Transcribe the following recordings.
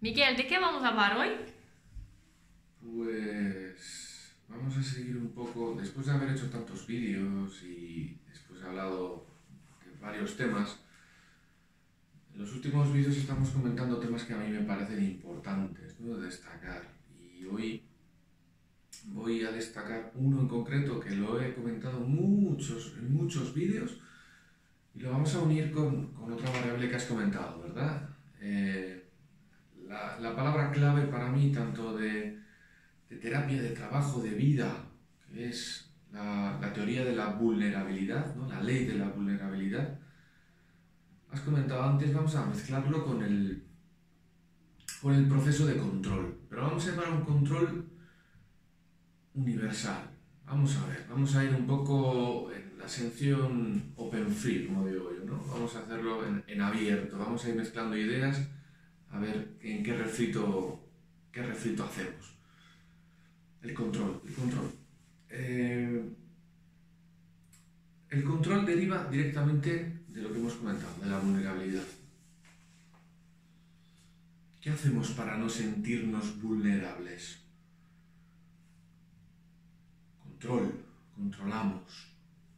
Miquel, ¿de qué vamos a hablar hoy? Pues vamos a seguir un poco, después de haber hecho tantos vídeos y después de hablado de varios temas, en los últimos vídeos estamos comentando temas que a mí me parecen importantes, ¿no?, de destacar. Y hoy voy a destacar uno en concreto que lo he comentado en muchos vídeos y lo vamos a unir con otra variable que has comentado, ¿verdad? La palabra clave para mí, tanto de terapia, de trabajo, de vida, que es la teoría de la vulnerabilidad, ¿no?, la ley de la vulnerabilidad. Has comentado antes, vamos a mezclarlo con el proceso de control, pero vamos a llevar un control universal. Vamos a ver, vamos a ir un poco en la sección open free, como digo yo, ¿no? Vamos a hacerlo en abierto, vamos a ir mezclando ideas a ver en qué refrito hacemos. El control. El control deriva directamente de lo que hemos comentado, de la vulnerabilidad. ¿Qué hacemos para no sentirnos vulnerables? Controlamos.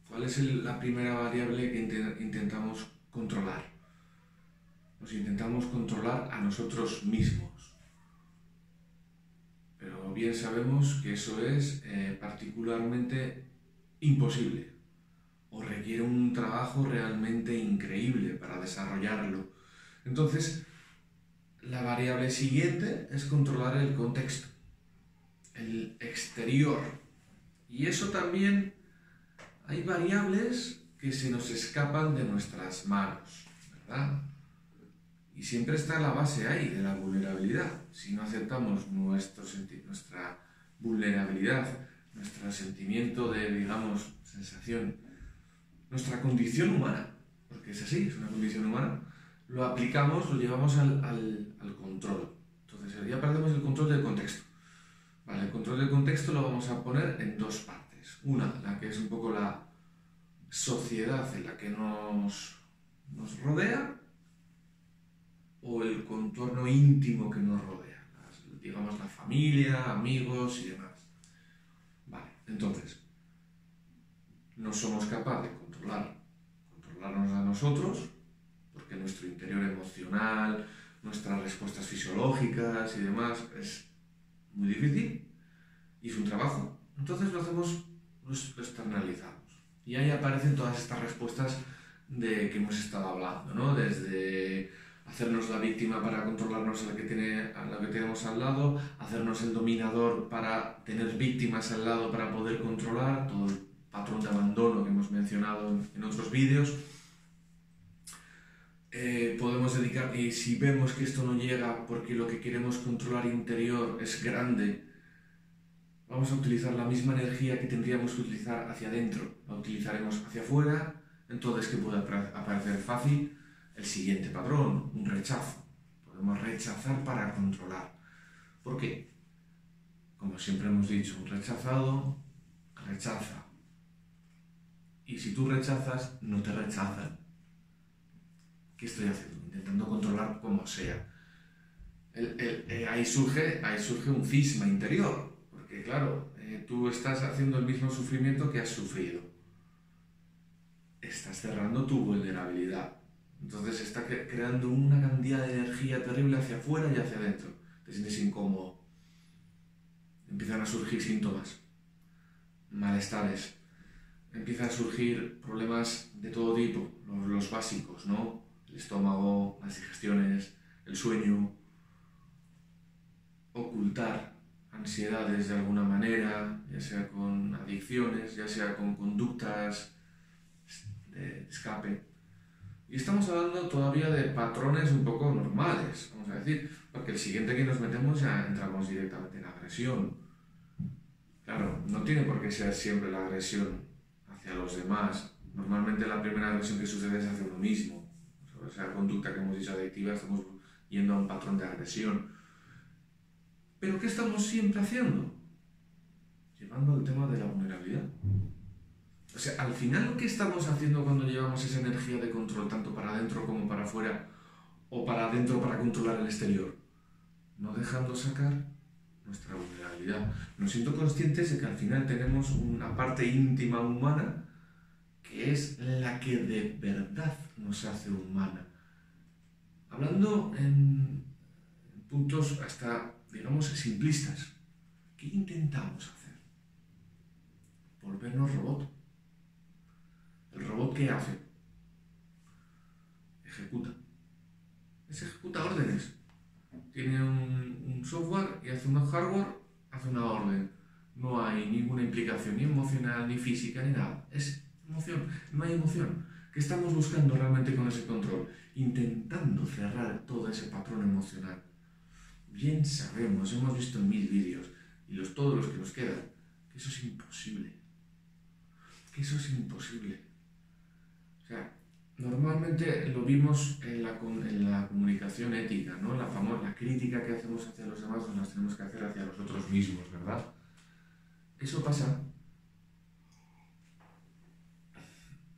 ¿Cuál es la primera variable que intentamos controlar? Nos intentamos controlar a nosotros mismos. Pero bien sabemos que eso es particularmente imposible o requiere un trabajo realmente increíble para desarrollarlo. Entonces, la variable siguiente es controlar el contexto, el exterior. Y eso también, hay variables que se nos escapan de nuestras manos, ¿verdad? Y siempre está la base ahí de la vulnerabilidad. Si no aceptamos nuestra vulnerabilidad, nuestro sentimiento de, digamos, sensación, nuestra condición humana, porque es así, es una condición humana, lo aplicamos, lo llevamos al control. Entonces ya perdemos el control del contexto. Vale, el control del contexto lo vamos a poner en dos partes. Una, la que es un poco la sociedad en la que nos rodea, o el contorno íntimo que nos rodea, digamos la familia, amigos y demás. Vale, entonces, no somos capaces de controlarnos a nosotros, porque nuestro interior emocional, nuestras respuestas fisiológicas y demás es muy difícil y es un trabajo. Entonces lo externalizamos. Y ahí aparecen todas estas respuestas de que hemos estado hablando, ¿no? Desde hacernos la víctima para controlarnos a la que tenemos al lado, hacernos el dominador para tener víctimas al lado para poder controlar, todo el patrón de abandono que hemos mencionado en otros vídeos. Podemos dedicar, y si vemos que esto no llega porque lo que queremos controlar interior es grande, vamos a utilizar la misma energía que tendríamos que utilizar hacia adentro, la utilizaremos hacia afuera. Entonces, ¿qué puede aparecer fácil? El siguiente patrón, un rechazo. Podemos rechazar para controlar. ¿Por qué? Como siempre hemos dicho, un rechazado rechaza. Y si tú rechazas, no te rechazan. ¿Qué estoy haciendo? Intentando controlar como sea. Ahí surge un cisma interior. Porque claro, tú estás haciendo el mismo sufrimiento que has sufrido. Estás cerrando tu vulnerabilidad. Entonces está creando una cantidad de energía terrible hacia afuera y hacia adentro. Te sientes incómodo. Empiezan a surgir síntomas, malestares. Empiezan a surgir problemas de todo tipo, los básicos, ¿no? El estómago, las digestiones, el sueño. Ocultar ansiedades de alguna manera, ya sea con adicciones, ya sea con conductas de escape. Y estamos hablando todavía de patrones un poco normales, vamos a decir, porque el siguiente que nos metemos ya entramos directamente en agresión. Claro, no tiene por qué ser siempre la agresión hacia los demás. Normalmente la primera agresión que sucede es hacia uno mismo. Sobre esa conducta que hemos dicho adictiva, estamos yendo a un patrón de agresión. ¿Pero qué estamos siempre haciendo? Llevando el tema de la vulnerabilidad. O sea, al final, ¿qué estamos haciendo cuando llevamos esa energía de control tanto para adentro como para afuera, o para adentro para controlar el exterior? no dejando sacar nuestra vulnerabilidad, no siendo conscientes de que al final tenemos una parte íntima humana que es la que de verdad nos hace humana. Hablando en puntos hasta, digamos, simplistas, ¿qué intentamos hacer? Volvernos robot. ¿El robot qué hace? Ejecuta. Ejecuta órdenes. Tiene un software y hace un hardware, hace una orden. No hay ninguna implicación ni emocional, ni física, ni nada. Es emoción. No hay emoción. ¿Qué estamos buscando realmente con ese control? Intentando cerrar todo ese patrón emocional. Bien sabemos, hemos visto en 1000 vídeos, y todos los que nos quedan, que eso es imposible. Que eso es imposible. O sea, normalmente lo vimos en la comunicación ética, ¿no? La crítica que hacemos hacia los demás nos las tenemos que hacer hacia nosotros mismos, ¿verdad? Eso pasa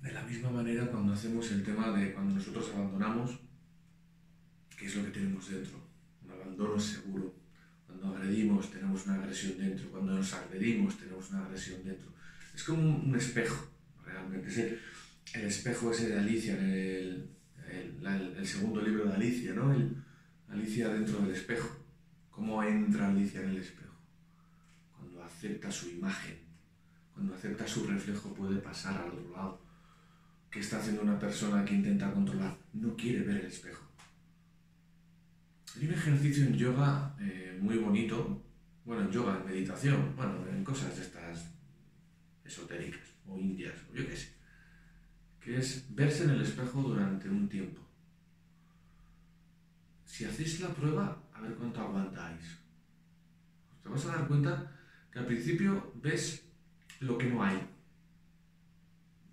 de la misma manera cuando hacemos el tema de cuando nosotros abandonamos, ¿qué es lo que tenemos dentro? Un abandono seguro. Cuando agredimos tenemos una agresión dentro. Cuando nos agredimos tenemos una agresión dentro. Es como un espejo, realmente. Es el espejo ese de Alicia, el segundo libro de Alicia, ¿no? Alicia dentro del espejo. ¿Cómo entra Alicia en el espejo? Cuando acepta su imagen, cuando acepta su reflejo, puede pasar al otro lado. ¿Qué está haciendo una persona que intenta controlar? No quiere ver el espejo. Hay un ejercicio en yoga muy bonito, bueno, en yoga, en meditación, bueno, en cosas de estas esotéricas o indias, o yo qué sé, que es verse en el espejo durante un tiempo. Si hacéis la prueba, a ver cuánto aguantáis. Te vas a dar cuenta que al principio ves lo que no hay.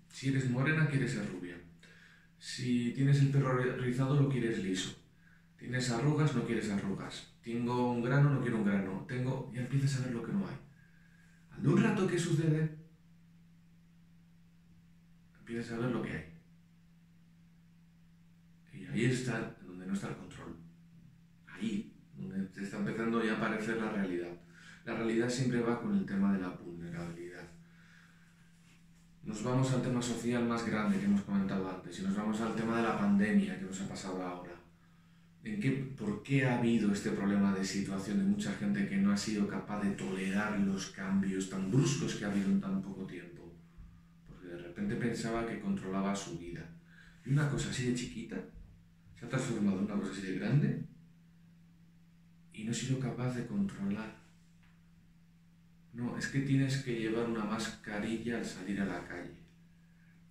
Si eres morena, quieres ser rubia. Si tienes el pelo rizado, lo quieres liso. Tienes arrugas, no quieres arrugas. Tengo un grano, no quiero un grano. Y empiezas a ver lo que no hay. Al de un rato, ¿qué sucede? Empiezas a ver lo que hay. Y ahí está donde no está el control. Ahí, donde te está empezando ya a aparecer la realidad. La realidad siempre va con el tema de la vulnerabilidad. Nos vamos al tema social más grande que hemos comentado antes y nos vamos al tema de la pandemia que nos ha pasado ahora. ¿Por qué ha habido este problema de situación de mucha gente que no ha sido capaz de tolerar los cambios tan bruscos que ha habido en tan poco tiempo? Porque de repente pensaba que controlaba su vida. Y una cosa así de chiquita se ha transformado en una cosa así de grande y no he sido capaz de controlar. No, es que tienes que llevar una mascarilla al salir a la calle.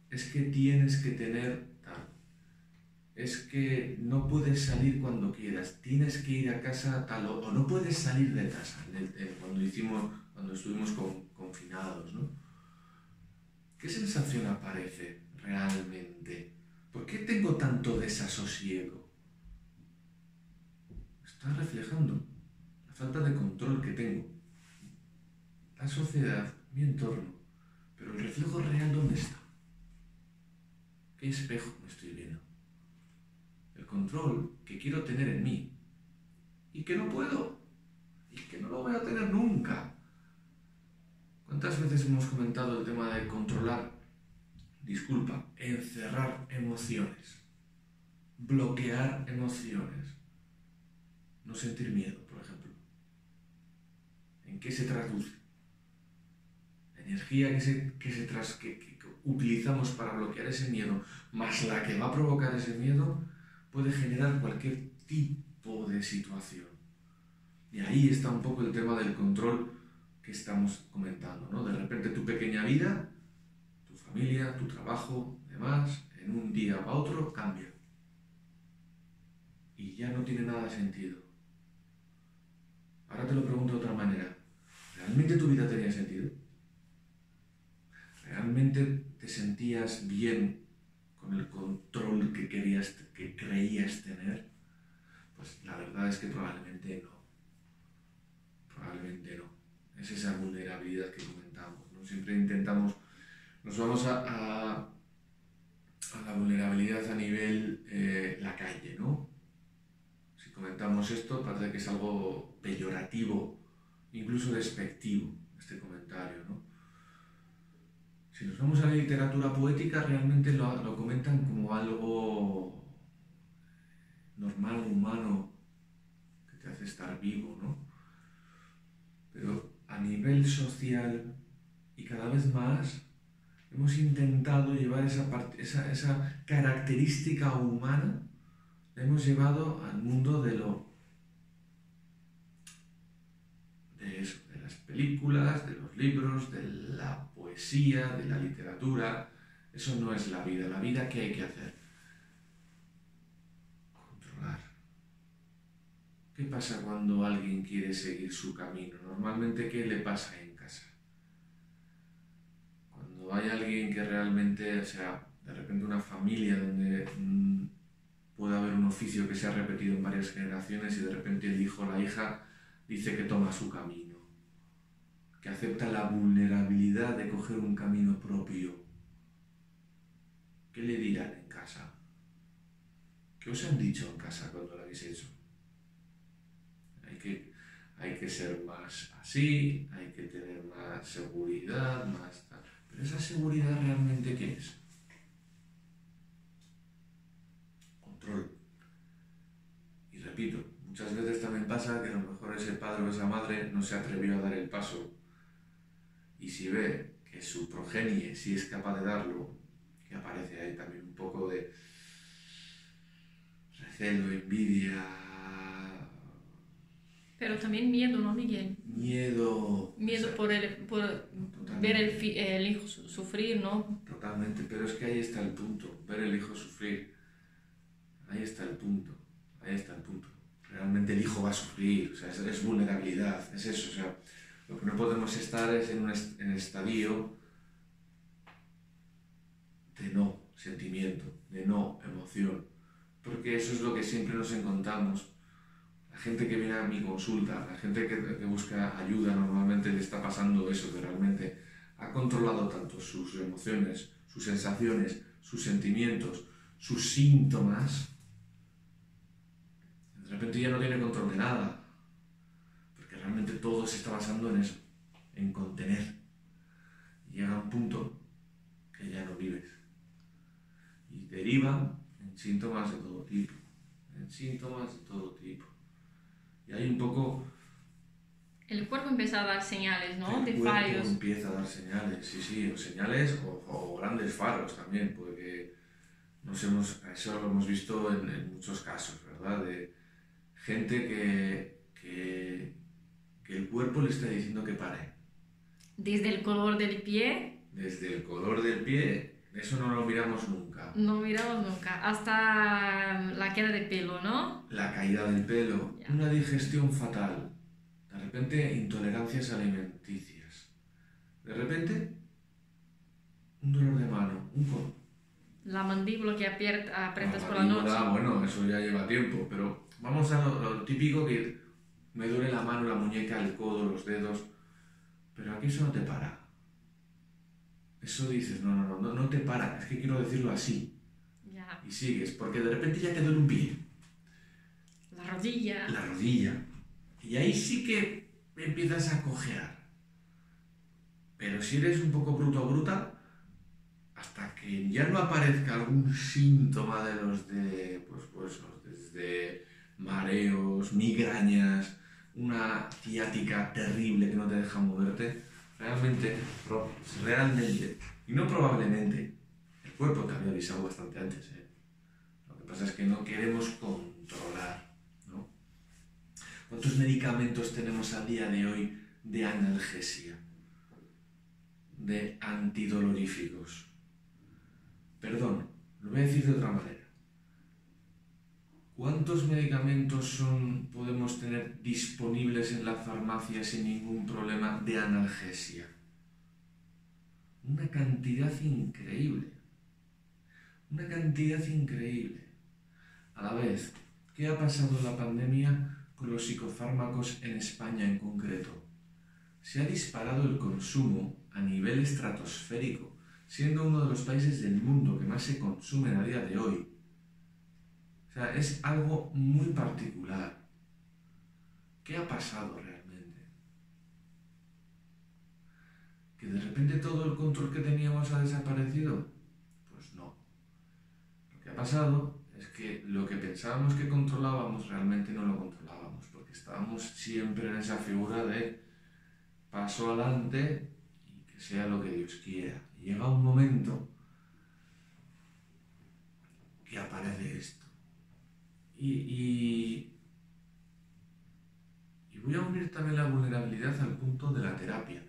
Es que tienes que tener tal. Es que no puedes salir cuando quieras. Tienes que ir a casa tal o no puedes salir de casa cuando estuvimos confinados, ¿no? ¿Qué sensación aparece realmente? ¿Por qué tengo tanto desasosiego? Está reflejando la falta de control que tengo. La sociedad, mi entorno, pero el reflejo real, ¿dónde está? ¿Qué espejo me estoy viendo? El control que quiero tener en mí y que no puedo y que no lo voy a tener nunca. ¿Cuántas veces hemos comentado el tema de controlar? Disculpa, encerrar emociones, bloquear emociones, no sentir miedo, por ejemplo. ¿En qué se traduce? Energía que utilizamos para bloquear ese miedo, más la que va a provocar ese miedo, puede generar cualquier tipo de situación. Y ahí está un poco el tema del control que estamos comentando, ¿no? De repente tu pequeña vida, tu familia, tu trabajo, demás, en un día para otro cambia. Y ya no tiene nada de sentido. Ahora te lo pregunto de otra manera. ¿Realmente tu vida tenía sentido? ¿Realmente te sentías bien con el control que creías tener? Pues la verdad es que probablemente no. Probablemente no. Es esa vulnerabilidad que comentamos, ¿no? Siempre nos vamos a la vulnerabilidad a nivel la calle, ¿no? Si comentamos esto parece que es algo peyorativo, incluso despectivo, este comentario, ¿no? Si nos vamos a la literatura poética, realmente lo comentan como algo normal, humano, que te hace estar vivo, ¿no? Pero a nivel social y cada vez más hemos intentado llevar esa característica humana, la hemos llevado al mundo de eso, de las películas, de los libros, de la poesía, de la literatura. Eso no es la vida. La vida, ¿qué hay que hacer? Controlar. ¿Qué pasa cuando alguien quiere seguir su camino? Normalmente, ¿qué le pasa en casa? Cuando hay alguien que realmente, o sea, de repente una familia donde puede haber un oficio que se ha repetido en varias generaciones y de repente el hijo o la hija dice que toma su camino, que acepta la vulnerabilidad de coger un camino propio. ¿Qué le dirán en casa? ¿Qué os han dicho en casa cuando lo habéis hecho? Hay que ser más así, hay que tener más seguridad, más tal. Pero esa seguridad realmente, ¿qué es? Control. Y repito, muchas veces también pasa que a lo mejor ese padre o esa madre no se atrevió a dar el paso. Y si ve que su progenie sí es capaz de darlo, que aparece ahí también un poco de recelo, envidia. Pero también miedo, ¿no, Miguel? Miedo. Miedo por ver el hijo sufrir, ¿no? Totalmente, pero es que ahí está el punto, ver el hijo sufrir. Ahí está el punto, ahí está el punto. Realmente el hijo va a sufrir, o sea, es vulnerabilidad, es eso, o sea, lo que no podemos estar es en el estadio de no sentimiento, de no emoción, porque eso es lo que siempre nos encontramos. La gente que viene a mi consulta, la gente que busca ayuda, normalmente le está pasando eso, que realmente ha controlado tanto sus emociones, sus sensaciones, sus sentimientos, sus síntomas. De repente ya no tiene control de nada, porque realmente todo se está basando en eso, en contener. Y llega un punto que ya no vives. Y deriva en síntomas de todo tipo, en síntomas de todo tipo. Y hay un poco... El cuerpo empieza a dar señales, ¿no? De cuerpo fallos. Empieza a dar señales, sí, o señales o grandes faros también, porque eso lo hemos visto en muchos casos, ¿verdad? De gente que el cuerpo le está diciendo que pare. Desde el color del pie. Desde el color del pie, eso no lo miramos nunca. No miramos nunca. Hasta la queda de pelo, ¿no? La caída del pelo, Ya. una digestión fatal, de repente intolerancias alimenticias, de repente un dolor de mano, un codo. La mandíbula que aprietas por la mandíbula, noche. bueno, eso ya lleva tiempo, pero vamos a lo típico que me duele la mano, la muñeca, el codo, los dedos, pero aquí eso no te para. Eso dices, no te para, es que quiero decirlo así. Ya. Y sigues, porque de repente ya te duele un pie. La rodilla. La rodilla. Y ahí sí que empiezas a cojear. Pero si eres un poco bruto o bruta, hasta que ya no aparezca algún síntoma de pues desde mareos, migrañas, una ciática terrible que no te deja moverte, realmente, y no probablemente, el cuerpo te había avisado bastante antes, ¿eh? Lo que pasa es que no queremos controlar, ¿no? ¿Cuántos medicamentos tenemos a día de hoy de analgesia, de antidoloríficos? Perdón, lo voy a decir de otra manera. ¿Cuántos medicamentos podemos tener disponibles en la farmacia sin ningún problema de analgesia? Una cantidad increíble. Una cantidad increíble. A la vez, ¿qué ha pasado en la pandemia con los psicofármacos en España en concreto? Se ha disparado el consumo a nivel estratosférico, siendo uno de los países del mundo que más se consumen a día de hoy. O sea, es algo muy particular. pasado realmente? ¿Que de repente todo el control que teníamos ha desaparecido? Pues no. Lo que ha pasado es que lo que pensábamos que controlábamos realmente no lo controlábamos, porque estábamos siempre en esa figura de paso adelante y que sea lo que Dios quiera. Y llega un momento que aparece esto. Y voy a unir también la vulnerabilidad al punto de la terapia.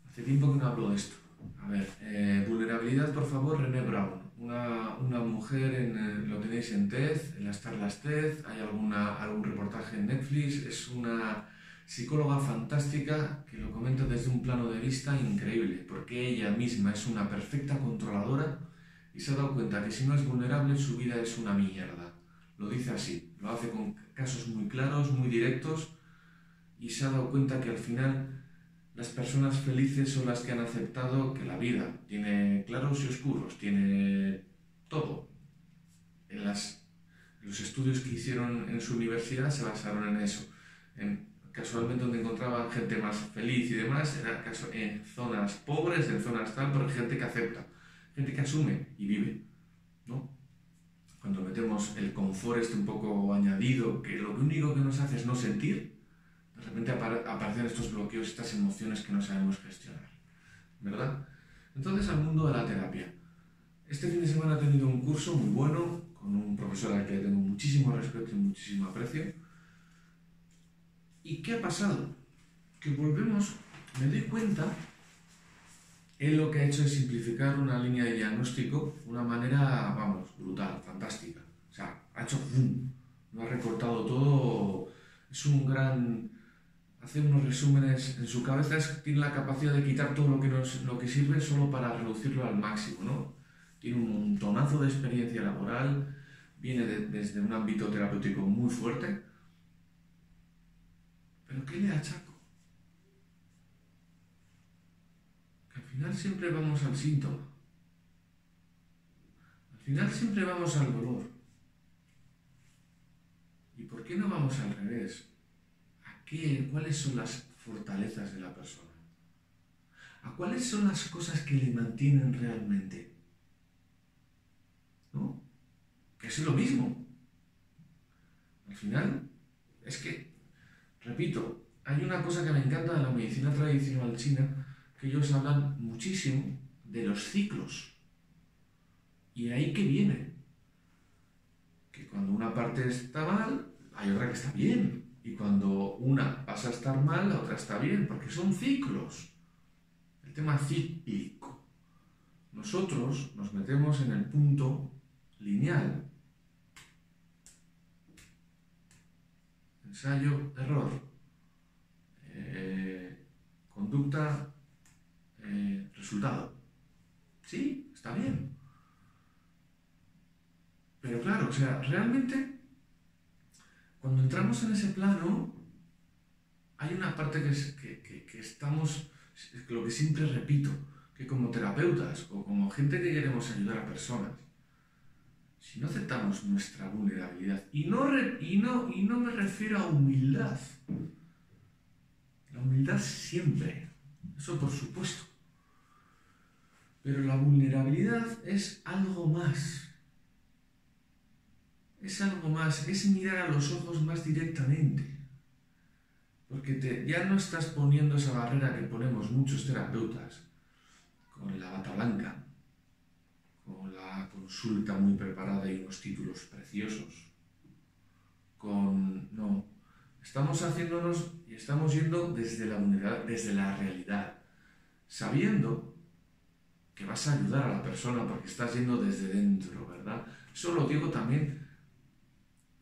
Hace tiempo que no hablo de esto. A ver, vulnerabilidad, por favor, Brené Brown. Una mujer, lo tenéis en TED, en las charlas TED, hay algún reportaje en Netflix, es una psicóloga fantástica que lo comenta desde un plano de vista increíble, porque ella misma es una perfecta controladora y se ha dado cuenta que si no es vulnerable su vida es una mierda. Lo dice así, lo hace con casos muy claros, muy directos, y se ha dado cuenta que al final las personas felices son las que han aceptado que la vida tiene claros y oscuros, tiene todo. Los estudios que hicieron en su universidad se basaron en eso. Casualmente donde encontraban gente más feliz y demás era en zonas pobres, en zonas tal, pero gente que acepta, gente que asume y vive, ¿no? Cuando metemos el confort un poco añadido, que lo único que nos hace es no sentir, de repente aparecen estos bloqueos, estas emociones que no sabemos gestionar, ¿verdad? Entonces, al mundo de la terapia. Este fin de semana he tenido un curso muy bueno, con un profesor al que tengo muchísimo respeto y muchísimo aprecio. ¿Y qué ha pasado? Que volvemos, me doy cuenta, él lo que ha hecho es simplificar una línea de diagnóstico de una manera, vamos, brutal, fantástica. O sea, ha hecho ¡pum! Lo ha recortado todo, es un gran... Hace unos resúmenes en su cabeza, tiene la capacidad de quitar todo lo que sirve solo para reducirlo al máximo, ¿no? Tiene un montonazo de experiencia laboral, viene desde un ámbito terapéutico muy fuerte. ¿Pero qué le achaco? Que al final siempre vamos al síntoma. Al final siempre vamos al dolor. ¿Y por qué no vamos al revés? ¿Cuáles son las fortalezas de la persona? ¿A cuáles son las cosas que le mantienen realmente? ¿No? Que es lo mismo. Al final, es que, repito, hay una cosa que me encanta de la medicina tradicional china, que ellos hablan muchísimo de los ciclos. ¿Y ahí qué viene? Que cuando una parte está mal, hay otra que está bien. Y cuando una pasa a estar mal, la otra está bien, porque son ciclos. El tema cíclico. Nosotros nos metemos en el punto lineal. Ensayo, error. Conducta, resultado. Sí, está bien. Pero claro, o sea, realmente... Cuando entramos en ese plano, hay una parte que estamos, lo que siempre repito, que como terapeutas o como gente que queremos ayudar a personas, si no aceptamos nuestra vulnerabilidad, y no me refiero a humildad, la humildad siempre, eso por supuesto, pero la vulnerabilidad es algo más. Es algo más, es mirar a los ojos más directamente. Porque ya no estás poniendo esa barrera que ponemos muchos terapeutas con la bata blanca, con la consulta muy preparada y unos títulos preciosos. No, estamos haciéndonos y estamos yendo desde la unidad, desde la realidad, sabiendo que vas a ayudar a la persona porque estás yendo desde dentro, ¿verdad? Eso lo digo también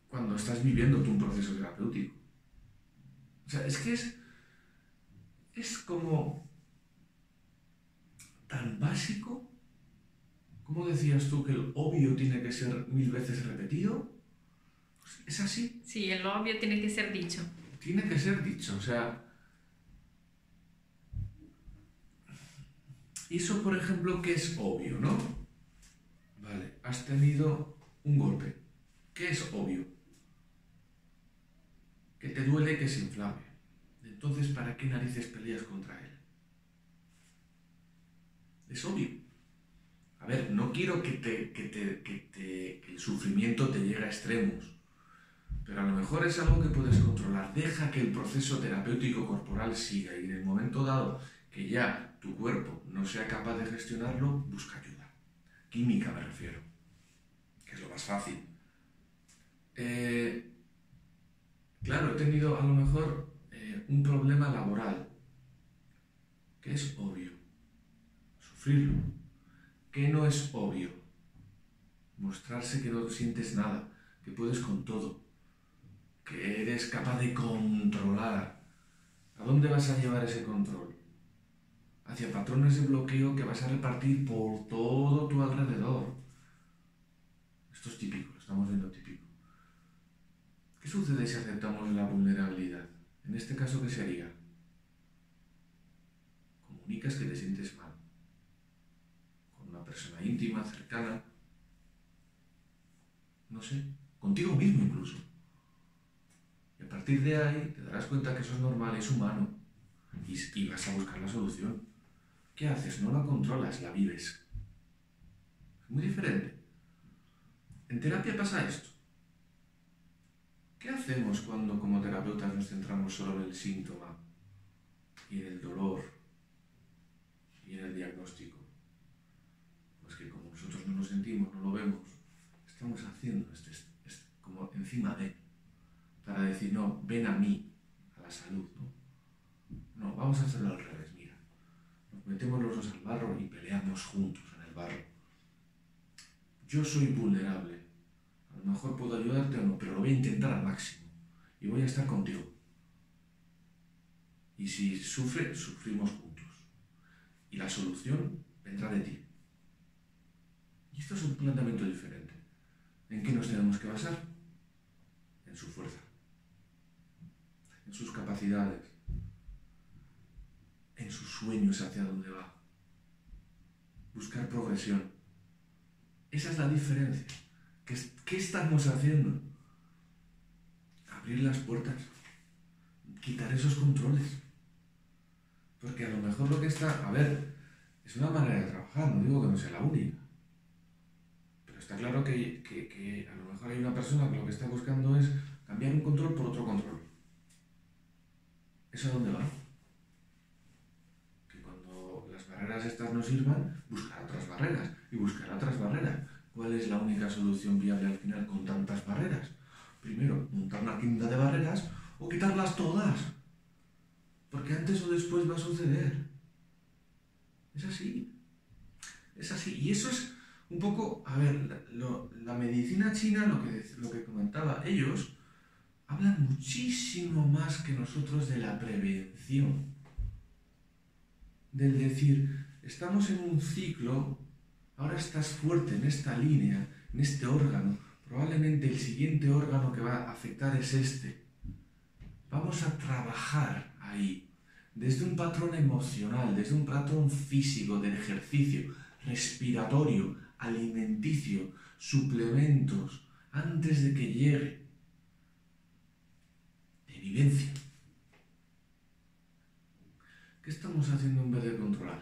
cuando estás viviendo tú un proceso terapéutico. O sea, es que es como tan básico. ¿Cómo decías tú que el obvio tiene que ser 1000 veces repetido? Pues es así. Sí, el obvio tiene que ser dicho. Tiene que ser dicho, o sea... Eso, por ejemplo, que es obvio, ¿no? Vale, has tenido un golpe. ¿Qué es obvio? que te duele, que se inflame. Entonces, ¿para qué narices peleas contra él? Es obvio. A ver, no quiero que el sufrimiento te llegue a extremos, pero a lo mejor es algo que puedes controlar. Deja que el proceso terapéutico corporal siga y en el momento dado que ya tu cuerpo no sea capaz de gestionarlo, busca ayuda. Química me refiero, que es lo más fácil. Claro, he tenido a lo mejor un problema laboral, que es obvio, sufrirlo. ¿Qué no es obvio? Mostrarse que no sientes nada, que puedes con todo, que eres capaz de controlar. ¿A dónde vas a llevar ese control? Hacia patrones de bloqueo que vas a repartir por todo tu alrededor. Esto es típico, lo estamos viendo típico. ¿Qué sucede si aceptamos la vulnerabilidad? En este caso, ¿qué sería? Comunicas que te sientes mal con una persona íntima, cercana, no sé, contigo mismo incluso. Y a partir de ahí te darás cuenta que eso es normal, es humano, y vas a buscar la solución. ¿Qué haces? No la controlas, la vives. Es muy diferente. En terapia pasa esto. ¿Qué hacemos cuando como terapeutas nos centramos solo en el síntoma y en el dolor y en el diagnóstico? Pues que como nosotros no lo sentimos, no lo vemos, estamos haciendo como encima de, para decir, no, ven a mí, a la salud, ¿no? No, vamos a hacerlo al revés, mira. Nos metemos los dos al barro y peleamos juntos en el barro. Yo soy vulnerable. A lo mejor puedo ayudarte o no, pero lo voy a intentar al máximo. Y voy a estar contigo. Y si sufrimos juntos. Y la solución vendrá de ti. Y esto es un planteamiento diferente. ¿En qué nos tenemos que basar? En su fuerza. En sus capacidades. En sus sueños hacia dónde va. Buscar progresión. Esa es la diferencia. ¿Qué estamos haciendo? Abrir las puertas. Quitar esos controles. Porque a lo mejor lo que está... A ver, es una manera de trabajar, no digo que no sea la única. Pero está claro que a lo mejor hay una persona que lo que está buscando es cambiar un control por otro control. ¿Eso a dónde va? Que cuando las barreras estas no sirvan, buscar otras barreras y buscar otras barreras. ¿Cuál es la única solución viable al final con tantas barreras? Primero, montar una tienda de barreras o quitarlas todas. Porque antes o después va a suceder. Es así. Es así. Y eso es un poco, a ver, la medicina china, lo que comentaba, ellos hablan muchísimo más que nosotros de la prevención. Del decir, estamos en un ciclo. Ahora estás fuerte en esta línea, en este órgano. Probablemente el siguiente órgano que va a afectar es este. Vamos a trabajar ahí. Desde un patrón emocional, desde un patrón físico, del ejercicio, respiratorio, alimenticio, suplementos, antes de que llegue. De vivencia. ¿Qué estamos haciendo en vez de controlar?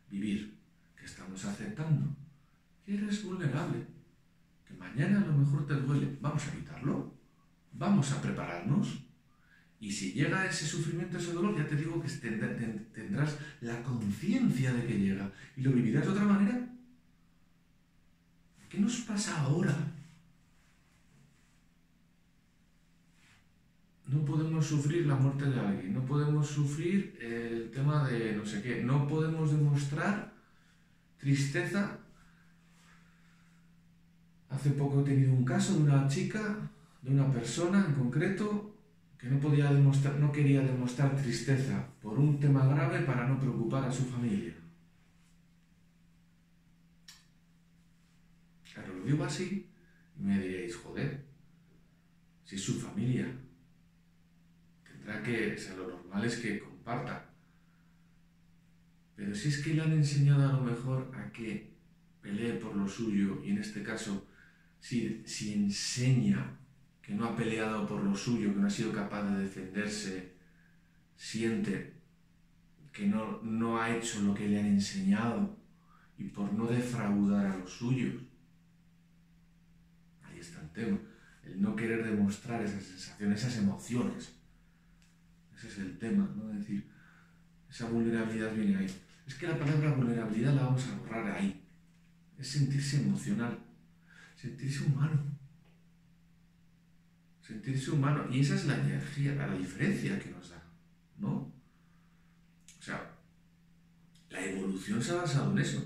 Vivir. Estamos aceptando que eres vulnerable, que mañana a lo mejor te duele. Vamos a evitarlo, vamos a prepararnos y si llega ese sufrimiento, ese dolor, ya te digo que tendrás la conciencia de que llega y lo vivirás de otra manera. ¿Qué nos pasa ahora? No podemos sufrir la muerte de alguien, no podemos sufrir el tema de no sé qué, no podemos demostrar tristeza. Hace poco he tenido un caso de una chica, de una persona en concreto, que no quería demostrar tristeza por un tema grave para no preocupar a su familia. Claro, lo digo así y me diréis, joder, si es su familia, tendrá que, o sea, lo normal es que comparta. Pero si es que le han enseñado a lo mejor a que pelee por lo suyo, y en este caso, si enseña que no ha peleado por lo suyo, que no ha sido capaz de defenderse, siente que no ha hecho lo que le han enseñado y por no defraudar a los suyos. Ahí está el tema, el no querer demostrar esas sensaciones, esas emociones. Ese es el tema, ¿no? Es decir, esa vulnerabilidad viene ahí. Es que la palabra vulnerabilidad la vamos a borrar ahí. Es sentirse emocional, sentirse humano. Sentirse humano. Y esa es la energía, la diferencia que nos da, ¿no? O sea, la evolución se ha basado en eso.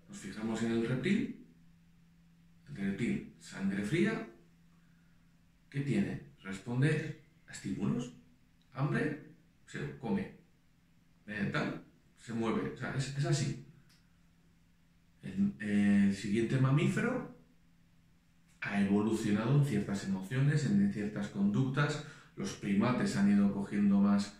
Nos fijamos en el reptil, sangre fría, ¿qué tiene? Responde a estímulos, hambre, se come, tal, se mueve, o sea, es así. El siguiente mamífero ha evolucionado en ciertas emociones, en ciertas conductas. Los primates han ido cogiendo más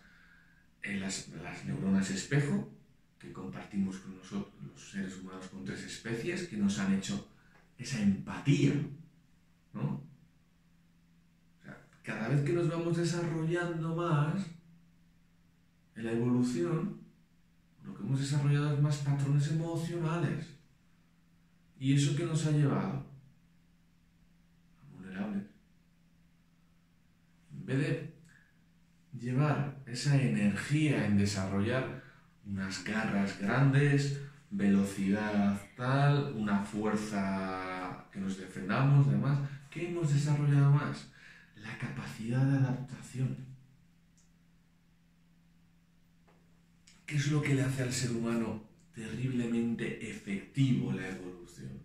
las neuronas espejo, que compartimos con nosotros, los seres humanos, con 3 especies, que nos han hecho esa empatía, ¿no? O sea, cada vez que nos vamos desarrollando más en la evolución, lo que hemos desarrollado es más patrones emocionales. ¿Y eso qué nos ha llevado? A vulnerables. En vez de llevar esa energía en desarrollar unas garras grandes, velocidad tal, una fuerza que nos defendamos, demás, ¿qué hemos desarrollado más? La capacidad de adaptación. ¿Qué es lo que le hace al ser humano terriblemente efectivo la evolución?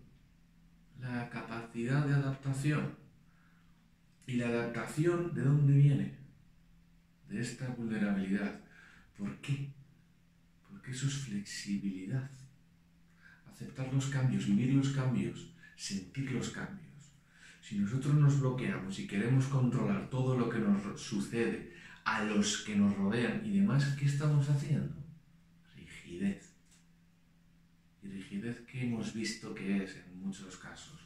La capacidad de adaptación. ¿Y la adaptación de dónde viene? De esta vulnerabilidad. ¿Por qué? Porque eso es flexibilidad. Aceptar los cambios, vivir los cambios, sentir los cambios. Si nosotros nos bloqueamos y queremos controlar todo lo que nos sucede, a los que nos rodean y demás, ¿qué estamos haciendo? Rigidez. Y rigidez que hemos visto que es en muchos casos.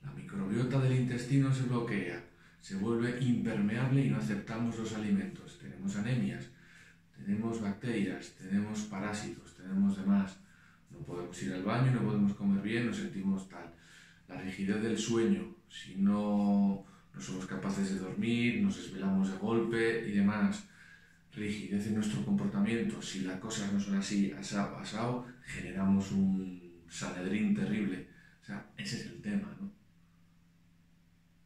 La microbiota del intestino se bloquea, se vuelve impermeable y no aceptamos los alimentos. Tenemos anemias, tenemos bacterias, tenemos parásitos, tenemos demás. No podemos ir al baño, no podemos comer bien, nos sentimos tal. La rigidez del sueño, si no somos capaces de dormir, nos desvelamos de golpe y demás. Rigidez en nuestro comportamiento, si las cosas no son así, asado, generamos un Sanedrín terrible. O sea, ese es el tema, ¿no?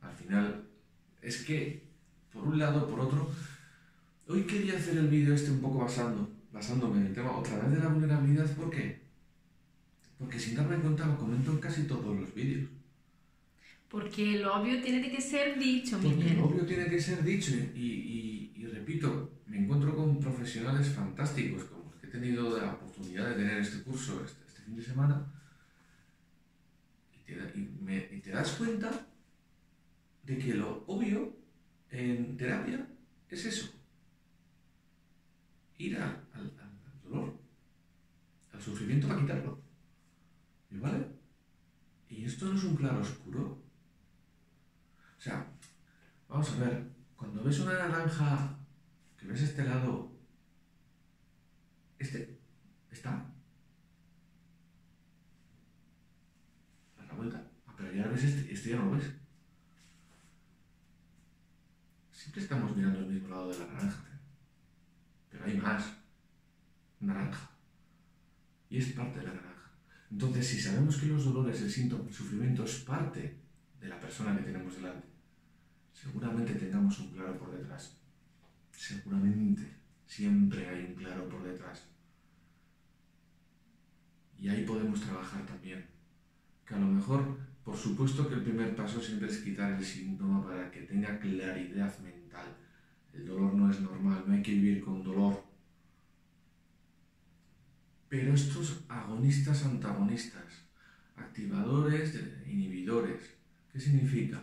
Al final, es que, por un lado, por otro, hoy quería hacer el vídeo un poco basándome en el tema otra vez de la vulnerabilidad. ¿Por qué? Porque sin darme cuenta lo comento en casi todos los vídeos. Porque lo obvio tiene que ser dicho, Porque lo obvio tiene que ser dicho y repito, me encuentro con profesionales fantásticos, como los que he tenido la oportunidad de tener este curso este fin de semana, y te das cuenta de que lo obvio en terapia es eso. Ir al dolor, al sufrimiento para quitarlo. ¿Vale? Y esto no es un claro oscuro. O sea, vamos a ver, cuando ves una naranja, que ves este lado, está. A la vuelta. Pero ya ves este ya no lo ves. Siempre estamos mirando el mismo lado de la naranja. Pero hay más naranja. Y es parte de la naranja. Entonces, si sabemos que los dolores, el síntoma, el sufrimiento es parte de la persona que tenemos delante, seguramente tengamos un claro por detrás. Seguramente siempre hay un claro por detrás. Y ahí podemos trabajar también. Que a lo mejor, por supuesto que el primer paso siempre es quitar el síntoma para que tenga claridad mental. El dolor no es normal, no hay que vivir con dolor. Pero estos agonistas, antagonistas, activadores, inhibidores, ¿qué significa?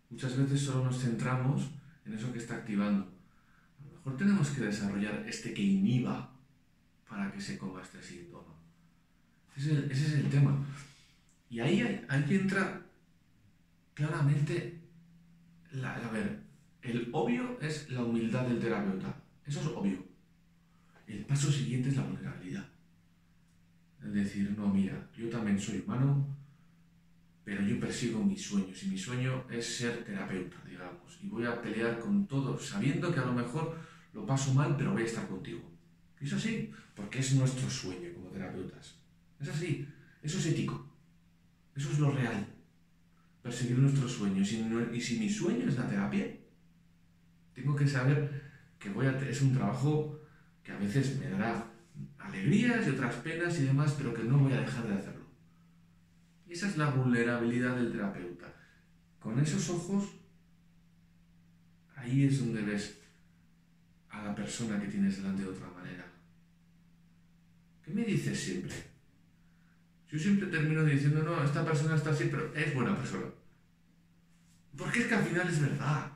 Muchas veces solo nos centramos en eso que está activando. A lo mejor tenemos que desarrollar que inhiba para que se coma este síntoma. Ese es el tema. Y ahí entra claramente, a ver, el obvio es la humildad del terapeuta. Eso es obvio. El paso siguiente es la vulnerabilidad. Es decir, no, mira, yo también soy humano, pero yo persigo mis sueños y mi sueño es ser terapeuta, digamos, y voy a pelear con todo, sabiendo que a lo mejor lo paso mal, pero voy a estar contigo. Y es así, porque es nuestro sueño como terapeutas. Es así, eso es ético, eso es lo real, perseguir nuestros sueños. Y si mi sueño es la terapia, tengo que saber que es un trabajo que a veces me dará alegrías y otras penas y demás, pero que no voy a dejar de hacerlo. Y esa es la vulnerabilidad del terapeuta. Con esos ojos, ahí es donde ves a la persona que tienes delante de otra manera. ¿Qué me dices siempre? Yo siempre termino diciendo, no, esta persona está así, pero es buena persona. Porque es que al final es verdad.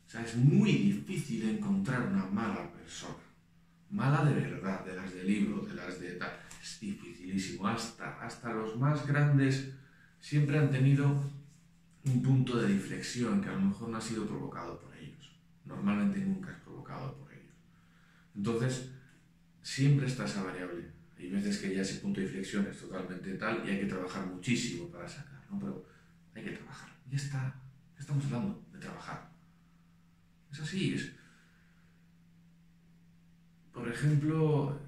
O sea, es muy difícil encontrar una mala persona. Mala de verdad, de las de libro, de las de tal. Es dificilísimo. Hasta los más grandes siempre han tenido un punto de inflexión que a lo mejor no ha sido provocado por ellos. Normalmente nunca es provocado por ellos. Entonces, siempre está esa variable. Hay veces que ya ese punto de inflexión es totalmente tal y hay que trabajar muchísimo para sacar, ¿no? Pero hay que trabajar. Y ya está. ¿Qué estamos hablando? De trabajar. Es así, es... Por ejemplo...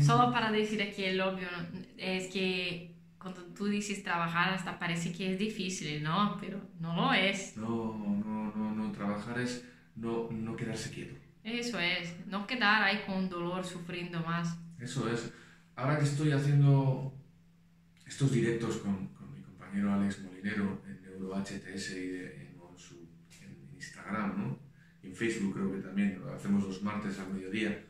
Solo para decir aquí el obvio, ¿no? Es que cuando tú dices trabajar hasta parece que es difícil, ¿no? Pero no lo es. No, trabajar es no quedarse quieto. Eso es, no quedar ahí con dolor, sufriendo más. Eso es. Ahora que estoy haciendo estos directos con mi compañero Alex Molinero en NeuroHTS y en Instagram, ¿no? Y en Facebook creo que también, lo hacemos los martes al mediodía.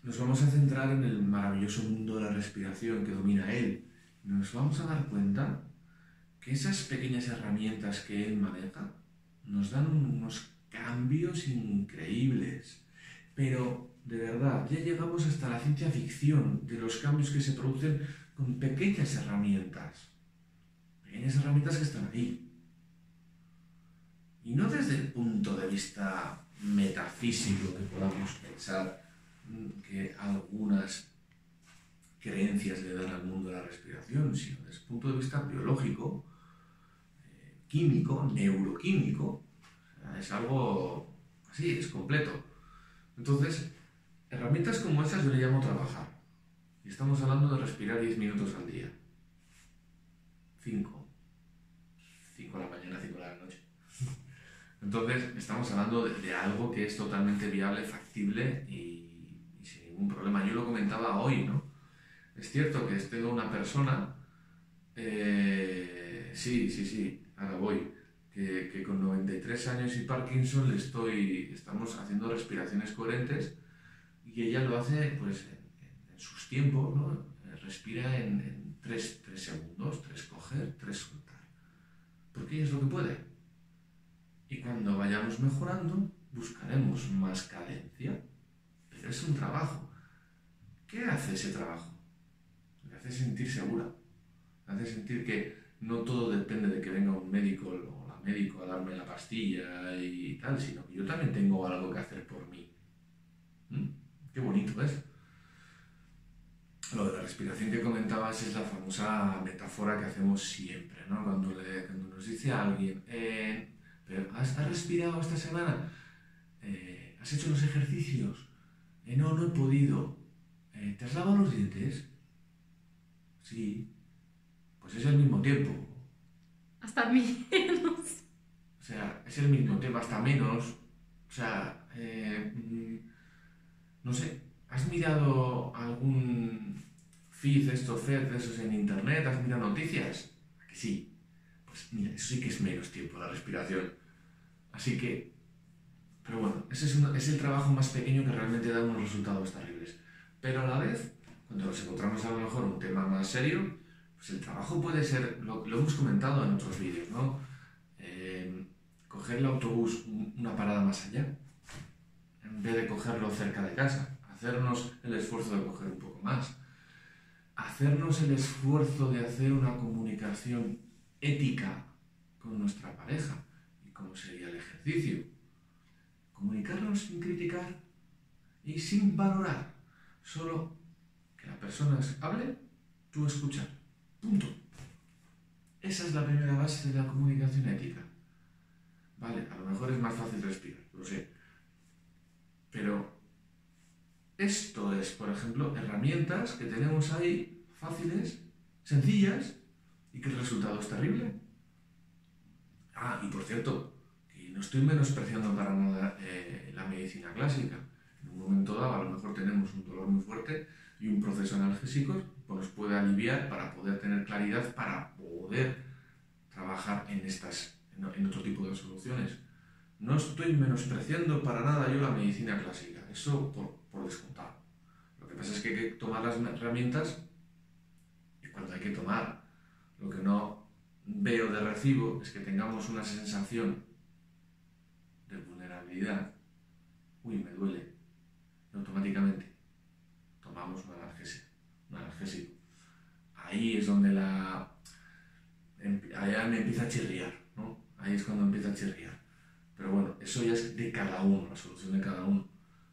Nos vamos a centrar en el maravilloso mundo de la respiración que domina él. Nos vamos a dar cuenta que esas pequeñas herramientas que él maneja nos dan unos cambios increíbles. Pero, de verdad, ya llegamos hasta la ciencia ficción de los cambios que se producen con pequeñas herramientas. Pequeñas herramientas que están ahí. Y no desde el punto de vista metafísico que podamos pensar que algunas creencias le dan al mundo de la respiración, sino desde el punto de vista biológico, químico, neuroquímico. O sea, es algo así, es completo. Entonces, herramientas como esas yo le llamo trabajar. Y estamos hablando de respirar 10 minutos al día. 5 a la mañana, 5 a la noche. Entonces, estamos hablando de algo que es totalmente viable, factible y sin ningún problema. Yo lo comentaba hoy, ¿no? Es cierto que tengo una persona, sí, ahora voy, que con 93 años y Parkinson estamos haciendo respiraciones coherentes y ella lo hace pues en sus tiempos, ¿no? Respira en 3 segundos, 3 coger, 3 soltar. Porque ella es lo que puede. Y cuando vayamos mejorando, buscaremos más cadencia. Pero es un trabajo. ¿Qué hace ese trabajo? Le hace sentir segura. Le hace sentir que no todo depende de que venga un médico o la médico a darme la pastilla y tal, sino que yo también tengo algo que hacer por mí. Qué bonito es. Lo de la respiración que comentabas es la famosa metáfora que hacemos siempre, ¿no? Cuando nos dice a alguien... ¿Pero has respirado esta semana? ¿Has hecho los ejercicios? No he podido. ¿Te has lavado los dientes? Sí. Pues es el mismo tiempo. Hasta menos. O sea, es el mismo tiempo, hasta menos. O sea, no sé. ¿Has mirado algún feed de esos en internet? ¿Has mirado noticias? ¿A que sí? Pues mira, eso sí que es menos tiempo la respiración. Así que, pero bueno, ese es el trabajo más pequeño que realmente da unos resultados terribles. Pero a la vez, cuando nos encontramos a lo mejor un tema más serio, pues el trabajo puede ser, lo hemos comentado en otros vídeos, ¿no? Coger el autobús una parada más allá, en vez de cogerlo cerca de casa, hacernos el esfuerzo de coger un poco más. hacernos el esfuerzo de hacer una comunicación ética con nuestra pareja. ¿Y cómo sería el ejercicio? Comunicarnos sin criticar y sin valorar. Solo que la persona hable, tú escuchar. Punto. Esa es la primera base de la comunicación ética. Vale, a lo mejor es más fácil respirar, lo sé. Pero esto es, por ejemplo, herramientas que tenemos ahí, fáciles, sencillas, y que el resultado es terrible. Ah, y por cierto, que no estoy menospreciando para nada la medicina clásica. En un momento dado, a lo mejor tenemos un dolor muy fuerte y un proceso analgésico pues nos puede aliviar para poder tener claridad, para poder trabajar en otro tipo de soluciones. No estoy menospreciando para nada yo la medicina clásica, eso por descontado. Lo que pasa es que hay que tomar las herramientas y cuando hay que tomar. Lo que no veo de recibo es que tengamos una sensación de vulnerabilidad. Uy, me duele. Y automáticamente tomamos un analgésico. Ahí es donde allá me empieza a chirriar, ¿no? Ahí es cuando empieza a chirriar. Pero bueno, eso ya es de cada uno, la solución de cada uno.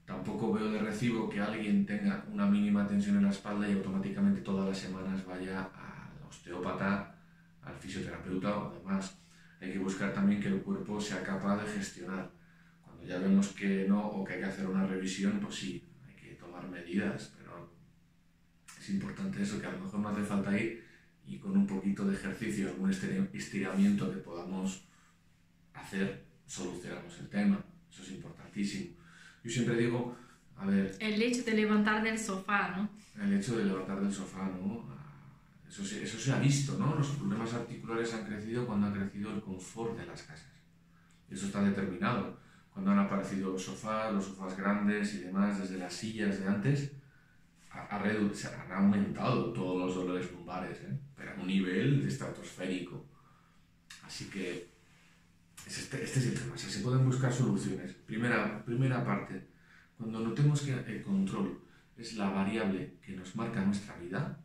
Tampoco veo de recibo que alguien tenga una mínima tensión en la espalda y automáticamente todas las semanas vaya al osteópata, al fisioterapeuta o demás. Hay que buscar también que el cuerpo sea capaz de gestionar. Cuando ya vemos que no o que hay que hacer una revisión, pues sí, hay que tomar medidas, pero es importante eso, que a lo mejor no hace falta ir y con un poquito de ejercicio, algún estiramiento que podamos hacer, solucionamos el tema. Eso es importantísimo. Yo siempre digo, a ver... El hecho de levantar del sofá, ¿no? El hecho de levantar del sofá, ¿no? Eso se ha visto, ¿no? Los problemas articulares han crecido cuando ha crecido el confort de las casas. Eso está determinado. Cuando han aparecido los sofás grandes y demás, desde las sillas de antes, se han aumentado todos los dolores lumbares, ¿eh? Pero a un nivel estratosférico. Así que este es el tema. O sea, se pueden buscar soluciones. Primera parte. Cuando notemos que el control es la variable que nos marca nuestra vida,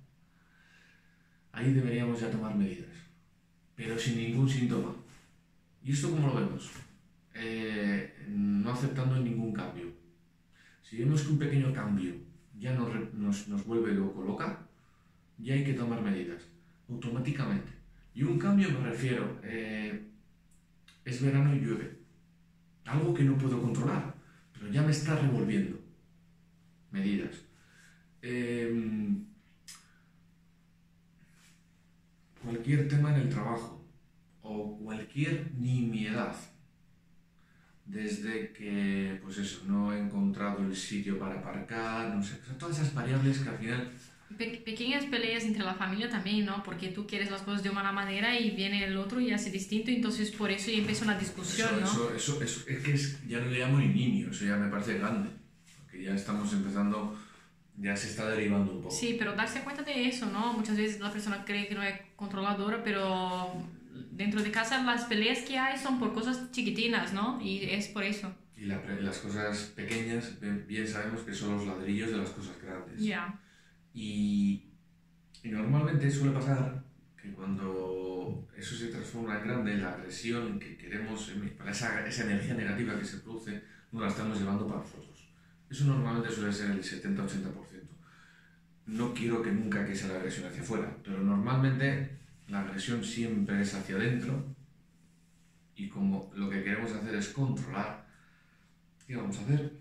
ahí deberíamos ya tomar medidas, pero sin ningún síntoma. ¿Y esto cómo lo vemos? No aceptando ningún cambio. Si vemos que un pequeño cambio ya nos vuelve loca, ya hay que tomar medidas, automáticamente. Y un cambio me refiero, es verano y llueve. Algo que no puedo controlar, pero ya me está revolviendo. Medidas. Cualquier tema en el trabajo o cualquier nimiedad, desde que, pues eso, no he encontrado el sitio para aparcar, no sé, son todas esas variables que al final... Pequeñas peleas entre la familia también, ¿no? Porque tú quieres las cosas de una manera y viene el otro y hace distinto, entonces por eso ya empieza una discusión, ¿no? Eso es que ya no le llamo ni niño, eso ya me parece grande, porque ya estamos empezando, ya se está derivando un poco. Sí, pero darse cuenta de eso, ¿no? Muchas veces la persona cree que no es controladora, pero dentro de casa las peleas que hay son por cosas chiquitinas, ¿no? Y es por eso. Y las cosas pequeñas, bien sabemos que son los ladrillos de las cosas grandes. Ya. Y normalmente suele pasar que cuando eso se transforma en grande, la agresión que queremos, para esa energía negativa que se produce, no la estamos llevando para nosotros. Eso normalmente suele ser el 70-80%. No quiero que nunca sea la agresión hacia afuera, pero normalmente la agresión siempre es hacia adentro y como lo que queremos hacer es controlar, ¿qué vamos a hacer?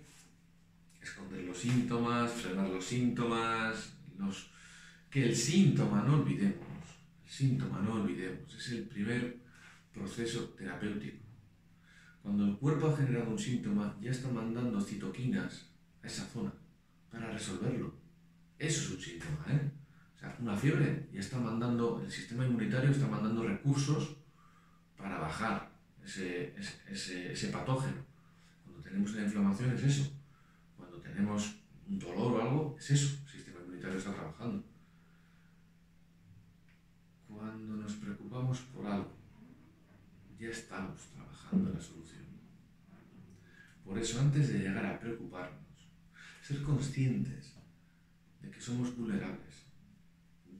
Esconder los síntomas, frenar los síntomas, que el síntoma no olvidemos, es el primer proceso terapéutico. Cuando el cuerpo ha generado un síntoma, ya está mandando citoquinas a esa zona para resolverlo. Eso es un síntoma, ¿eh? O sea, una fiebre ya está mandando, el sistema inmunitario está mandando recursos para bajar ese patógeno. Cuando tenemos una inflamación es eso. Cuando tenemos un dolor o algo, es eso. El sistema inmunitario está trabajando. Cuando nos preocupamos por algo, ya estamos trabajando en la solución. Por eso, antes de llegar a preocuparnos, ser conscientes de que somos vulnerables,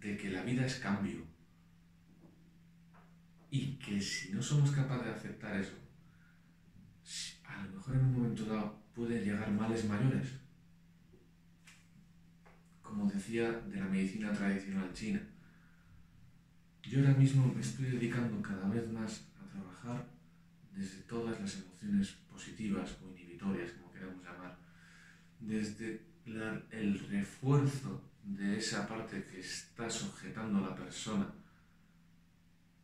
de que la vida es cambio y que si no somos capaces de aceptar eso, a lo mejor en un momento dado pueden llegar males mayores. Como decía, de la medicina tradicional china. Yo ahora mismo me estoy dedicando cada vez más a trabajar desde todas las emociones positivas o inhibitorias, como queramos llamar, desde el refuerzo de esa parte que está sujetando a la persona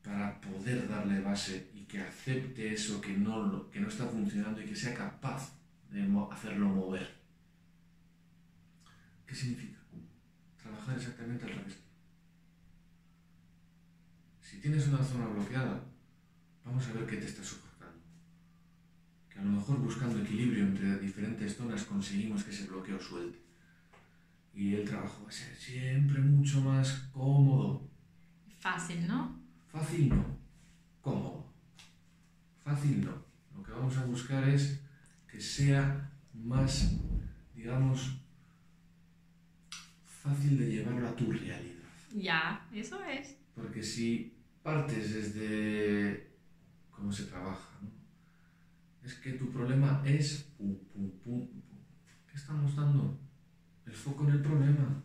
para poder darle base y que acepte eso que no está funcionando y que sea capaz de hacerlo mover. ¿Qué significa? Trabajar exactamente al revés. Si tienes una zona bloqueada, vamos a ver qué te está sujetando. Que a lo mejor buscando equilibrio entre diferentes zonas conseguimos que ese bloqueo suelte. Y el trabajo va a ser siempre mucho más cómodo. Fácil, ¿no? Fácil no, cómodo. Fácil no. Lo que vamos a buscar es que sea más, digamos, fácil de llevarlo a tu realidad. Ya, eso es. Porque si partes desde cómo se trabaja, ¿no? Es que tu problema es pum, pum, pum, pum. ¿Qué estamos dando? El foco en el problema.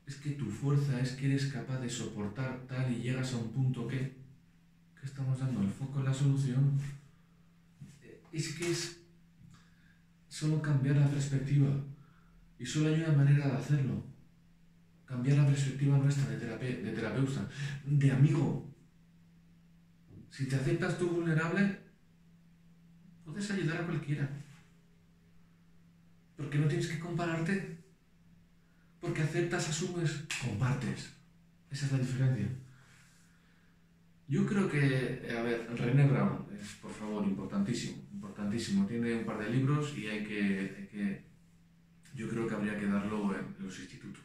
Es que tu fuerza es que eres capaz de soportar tal y llegas a un punto que... ¿Qué estamos dando? El foco en la solución. Es que es solo cambiar la perspectiva. Y solo hay una manera de hacerlo. Cambiar la perspectiva nuestra de terapeuta, de amigo. Si te aceptas tú vulnerable, puedes ayudar a cualquiera. Porque no tienes que compararte. Porque aceptas, asumes, compartes. Esa es la diferencia. Yo creo que, a ver, Brené Brown es, por favor, importantísimo, importantísimo. Tiene un par de libros y yo creo que habría que darlo en los institutos.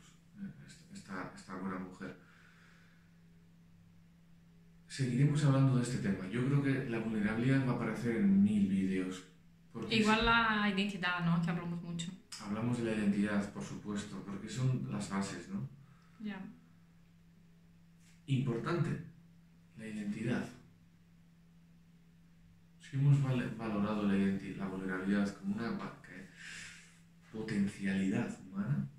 Esta buena mujer. Seguiremos hablando de este tema. Yo creo que la vulnerabilidad va a aparecer en 1000 vídeos. Igual la identidad, ¿no? Que hablamos mucho. Hablamos de la identidad, por supuesto, porque son las bases, ¿no? Ya. Importante, la identidad. Si hemos valorado la vulnerabilidad como una potencialidad humana,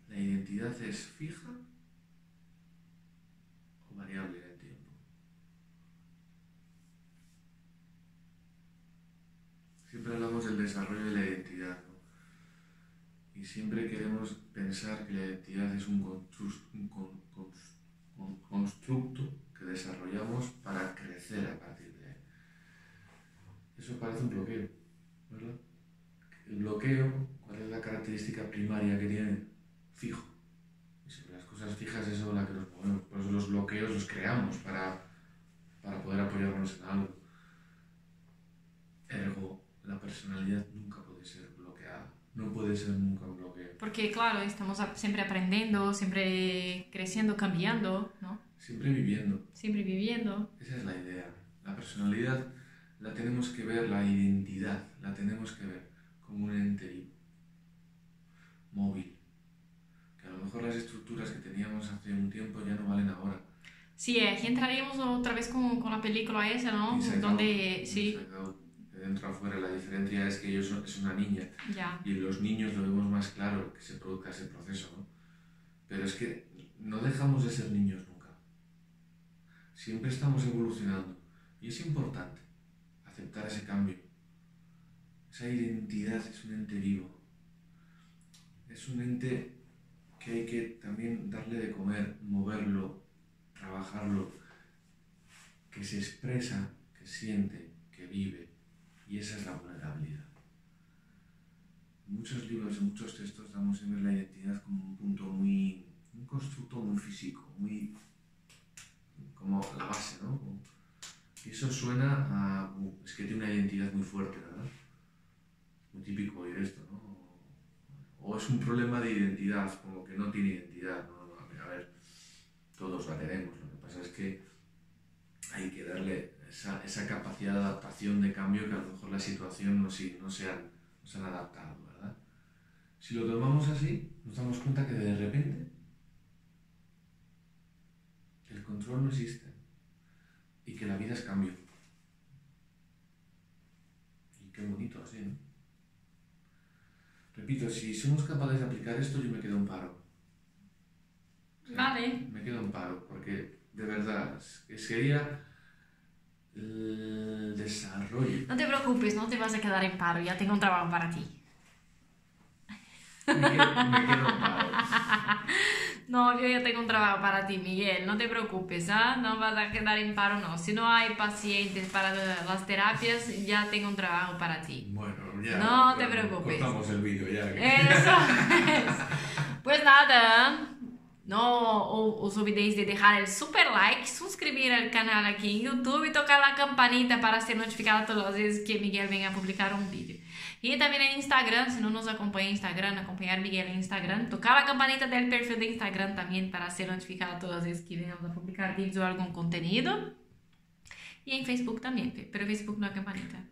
¿la identidad es fija o variable en el tiempo? Siempre hablamos del desarrollo de la identidad, ¿no? Y siempre queremos pensar que la identidad es un constructo que desarrollamos para crecer a partir de él. Eso parece un bloqueo, ¿verdad? El bloqueo, ¿cuál es la característica primaria que tiene? Fijo. Y sobre las cosas fijas es sobre las que nos movemos. Por eso los bloqueos los creamos para poder apoyarnos en algo. Ergo, la personalidad nunca puede ser bloqueada. No puede ser nunca un bloqueo. Porque, claro, estamos siempre aprendiendo, siempre creciendo, cambiando, ¿no? Siempre viviendo. Siempre viviendo. Esa es la idea. La personalidad la tenemos que ver, la identidad la tenemos que ver como un ente vivo, móvil. Que a lo mejor las estructuras que teníamos hace un tiempo ya no valen ahora. Sí, aquí entraríamos otra vez con la película esa, ¿no? Donde, sí. De dentro a fuera, la diferencia es que yo es una niña. Ya. Y los niños lo vemos más claro que se produzca ese proceso, ¿no? Pero es que no dejamos de ser niños nunca. Siempre estamos evolucionando. Y es importante aceptar ese cambio. Esa identidad es un ente vivo. Es un ente que hay que también darle de comer, moverlo, trabajarlo, que se expresa, que siente, que vive. Y esa es la vulnerabilidad. En muchos libros, en muchos textos damos siempre la identidad como un constructo muy físico, muy como la base, ¿no? Y eso suena a... es que tiene una identidad muy fuerte, ¿verdad? Muy típico oír esto, ¿no? O es un problema de identidad, como que no tiene identidad, ¿no? A ver, todos la tenemos, lo que pasa es que hay que darle esa capacidad de adaptación, de cambio, que a lo mejor la situación no se han adaptado, ¿verdad? Si lo tomamos así, nos damos cuenta que de repente el control no existe y que la vida es cambio. Y qué bonito así, ¿no? Repito, si somos capaces de aplicar esto, yo me quedo en paro. O sea, Vale. me quedo en paro, porque de verdad sería el desarrollo. No te preocupes, no te vas a quedar en paro, ya tengo un trabajo para ti. Me quedo en paro. No, yo ya tengo un trabajo para ti, Miguel, no te preocupes, ¿ah? No vas a quedar en paro, no. Si no hay pacientes para las terapias, ya tengo un trabajo para ti. Bueno, ya. No te preocupes. Cortamos el vídeo ya. Eso es. Pues nada, no os olvidéis de dejar el super like, suscribir al canal aquí en YouTube y tocar la campanita para ser notificado todas las veces que Miguel venga a publicar un vídeo. Y también en Instagram, si no nos acompaña en Instagram, acompañar a Miguel en Instagram, tocar la campanita del perfil de Instagram también para ser notificado todas las veces que vengamos a publicar vídeos o algún contenido. Y en Facebook también, pero Facebook no hay campanita.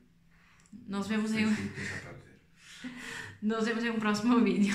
Nos vemos en un próximo vídeo.